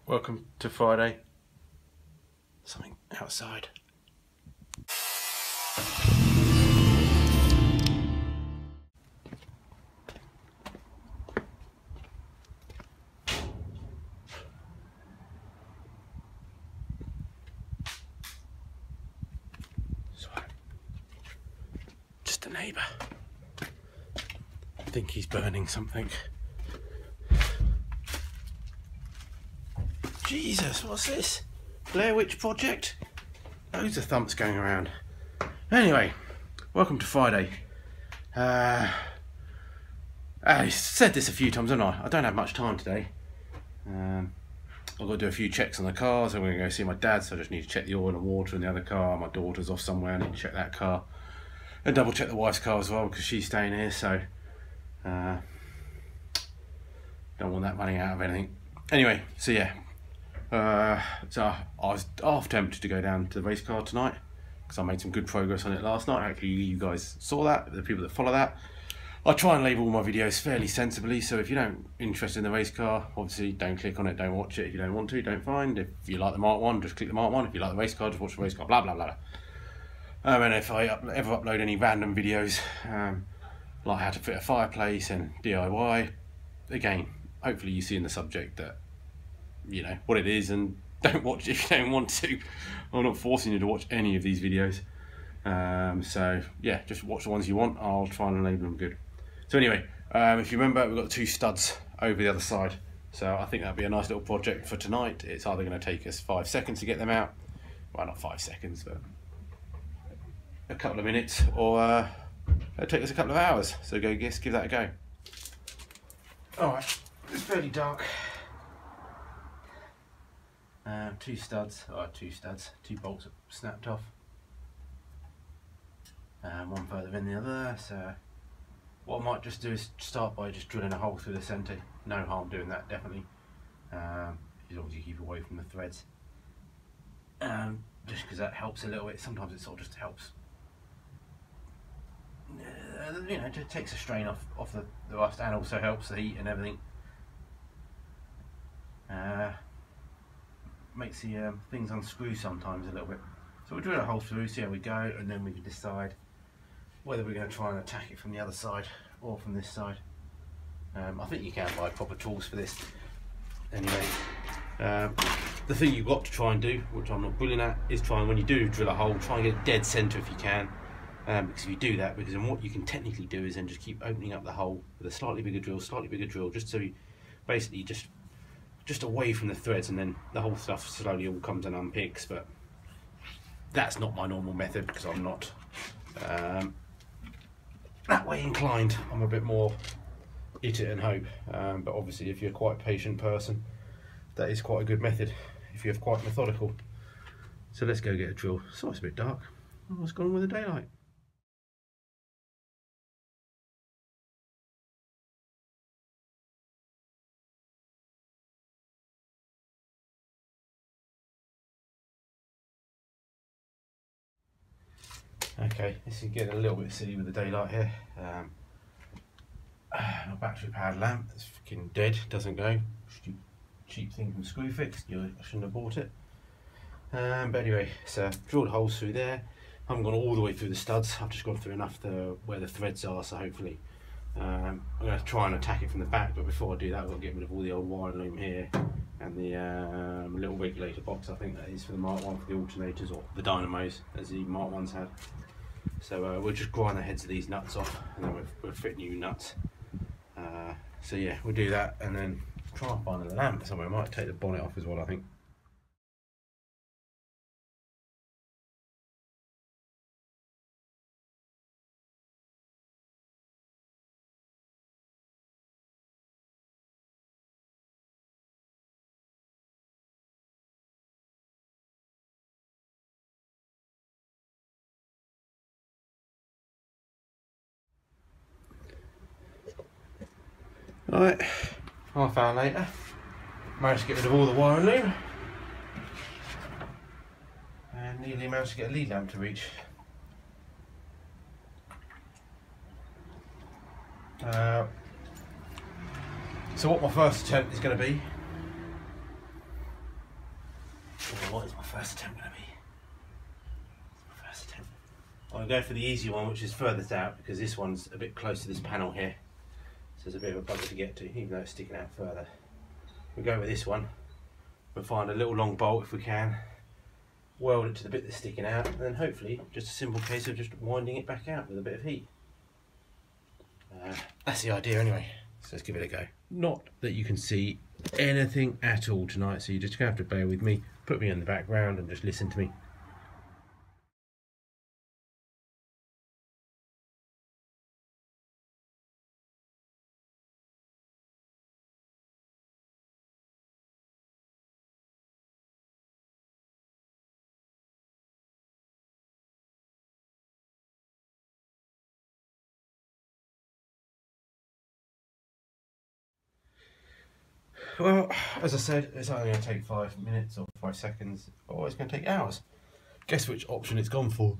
Welcome to Friday. Something outside. Sorry. Just a neighbour. I think he's burning something. Jesus, what's this? Blair Witch Project? Loads of thumps going around. Anyway, welcome to Friday. I said this a few times, haven't I? I don't have much time today. I've got to do a few checks on the car, so I'm going to go see my dad, so I just need to check the oil and water in the other car. My daughter's off somewhere, I need to check that car. And double check the wife's car as well, because she's staying here, so don't want that running out of anything. Anyway, so yeah. So I was half tempted to go down to the race car tonight because I made some good progress on it last night. Hopefully you guys saw that, the people that follow that. I try and label all my videos fairly sensibly, so if you don't interested in the race car, obviously don't click on it, don't watch it. If you don't want to, don't find. If you like the Mk1, just click the Mk1. If you like the race car, just watch the race car, blah blah blah. And if I ever upload any random videos, like how to fit a fireplace and DIY, again, hopefully you see in the subject that you know what it is, and don't watch it if you don't want to. I'm not forcing you to watch any of these videos. So yeah, just watch the ones you want. I'll try and label them good. So anyway, if you remember, we've got 2 studs over the other side. So I think that'd be a nice little project for tonight. It's either going to take us 5 seconds to get them out. Well, not 5 seconds, but a couple of minutes, or it'll take us a couple of hours. So give that a go. All right, it's fairly dark. 2 studs, 2 bolts snapped off. One further than the other, so what I might just do is start by just drilling a hole through the centre. No harm doing that, definitely. As long as you keep away from the threads. Just because that helps a little bit. Sometimes it sort of just helps. You know, just takes the strain off the rust, and also helps the heat and everything. Makes the things unscrew sometimes a little bit. So we'll drill a hole through, see how we go, and then we can decide whether we're going to try and attack it from the other side or from this side. I think you can buy proper tools for this. Anyway, the thing you've got to try and do, which I'm not brilliant at, is try and, when you do drill a hole, try and get it dead centre if you can. Because if you do that, then what you can technically do is then just keep opening up the hole with a slightly bigger drill, just so you basically just away from the threads, and then the whole stuff slowly all comes and unpicks. But that's not my normal method because I'm not that way inclined. I'm a bit more hit it and hope, but obviously if you're quite a patient person, that is quite a good method if you're quite methodical. So let's go get a drill. So it's a bit dark. What's going on with the daylight? Okay, this is getting a little bit silly with the daylight here. My battery powered lamp is freaking dead, doesn't go. Cheap thing from Screwfix, I shouldn't have bought it. But anyway, so drilled holes through there. I haven't gone all the way through the studs, I've just gone through enough where the threads are, so hopefully I'm going to try and attack it from the back. But before I do that, I've got to get rid of all the old wiring loom here and the little regulator box. I think that is for the Mk1 for the alternators, or the dynamos as the Mk1's had. So we'll just grind the heads of these nuts off, and then we'll fit new nuts. So yeah, we'll do that, and then try and find a lamp somewhere. I might take the bonnet off as well, I think. Right, half hour later, managed to get rid of all the wiring loom, and nearly managed to get a lead lamp to reach. So what my first attempt is going to be first attempt going to be? First attempt. I'm going to go for the easy one, which is furthest out, because this one's a bit close to this panel here. So there's a bit of a bugger to get to, even though it's sticking out further. We'll go with this one. We'll find a little long bolt if we can, weld it to the bit that's sticking out, and then hopefully just a simple case of just winding it back out with a bit of heat. That's the idea anyway, so let's give it a go. Not that you can see anything at all tonight, so you're just going to have to bear with me, put me in the background and just listen to me. Well, as I said, it's only going to take 5 minutes or 5 seconds, or it's going to take hours. Guess which option it's gone for?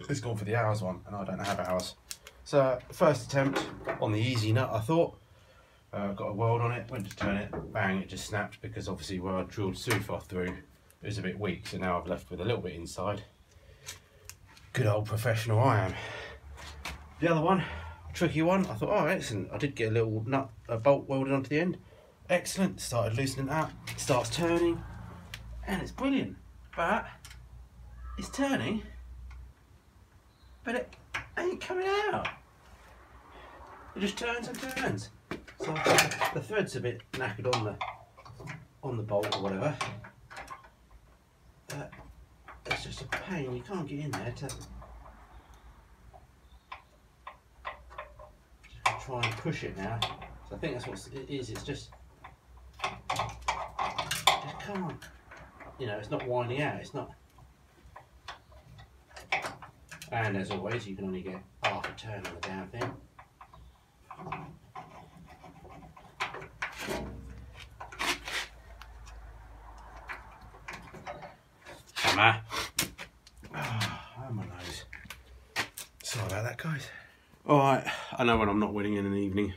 It's gone for the hours one, and I don't have hours. So, first attempt on the easy nut, I thought. Got a weld on it, went to turn it, bang, it just snapped, because obviously where I drilled so far through, it was a bit weak, so now I've left with a little bit inside. Good old professional I am. The other one, tricky one, I thought, oh excellent, I did get a little nut, a bolt welded onto the end. Excellent, started loosening up, it starts turning, and it's brilliant. But it's turning, but it ain't coming out. It just turns and turns. So the thread's a bit knackered on the bolt or whatever. It's just a pain, you can't get in there to try and push it now. So I think that's what it is, it's just can't, you know, it's not winding out, it's not. And as always, you can only get half a turn on the damn thing. Hammer. Oh, my nose. Sorry about that, guys. Alright, I know when I'm not winning in an evening,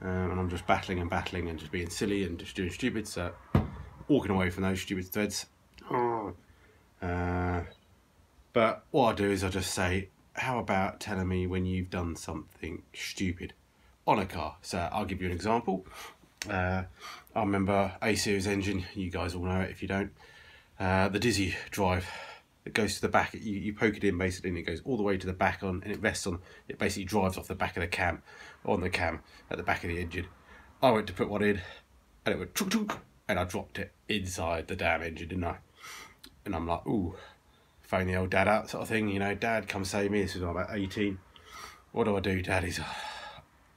and I'm just battling and just being silly and just doing stupid, so walking away from those stupid threads. But what I do is I just say, how about telling me when you've done something stupid on a car? So I'll give you an example. I remember A series engine, you guys all know it if you don't. The Dizzy drive, it goes to the back, you poke it in basically and it goes all the way to the back on, and it rests on, it basically drives off the back of the cam, on the cam at the back of the engine. I went to put one in and it went chunk chunk, and I dropped it inside the damn engine, didn't I? And I'm like, ooh, phone the old dad out sort of thing, you know, dad come save me. This was when I'm about 18. What do? Dad, he's,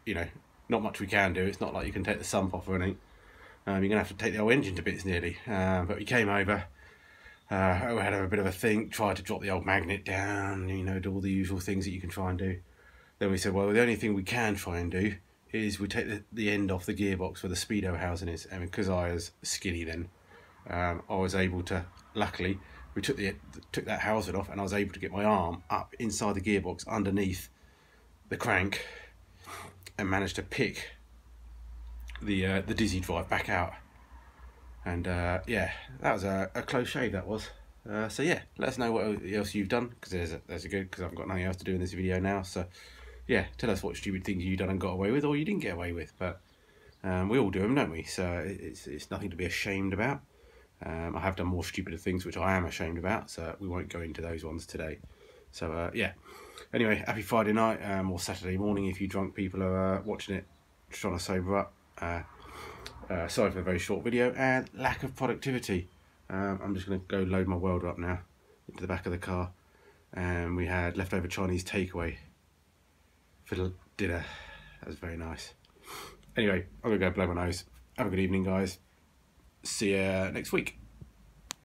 you know, not much we can do. It's not like you can take the sump off or anything. You're going to have to take the whole engine to bits nearly. But we came over, we had a bit of a think, tried to drop the old magnet down, you know, do all the usual things that you can try and do. Then we said, well, the only thing we can try and do is we take the end off the gearbox where the speedo housing is. And because I was skinny then, I was able to, luckily, we took that housing off, and I was able to get my arm up inside the gearbox underneath the crank and managed to pick the Dizzy drive back out. And yeah, that was a close shave, that was. So yeah, let us know what else you've done, because there's a good, because I've got nothing else to do in this video now. So yeah, tell us what stupid things you've done and got away with, or you didn't get away with. But we all do them, don't we? So it's nothing to be ashamed about. I have done more stupider things which I am ashamed about, so we won't go into those ones today. So yeah, anyway, happy Friday night, or Saturday morning if you drunk people are watching it, trying to sober up. Sorry for the very short video and lack of productivity. I'm just going to go load my welder up now into the back of the car, and we had leftover Chinese takeaway for dinner. That was very nice. Anyway, I'm going to go blow my nose. Have a good evening, guys. See you next week.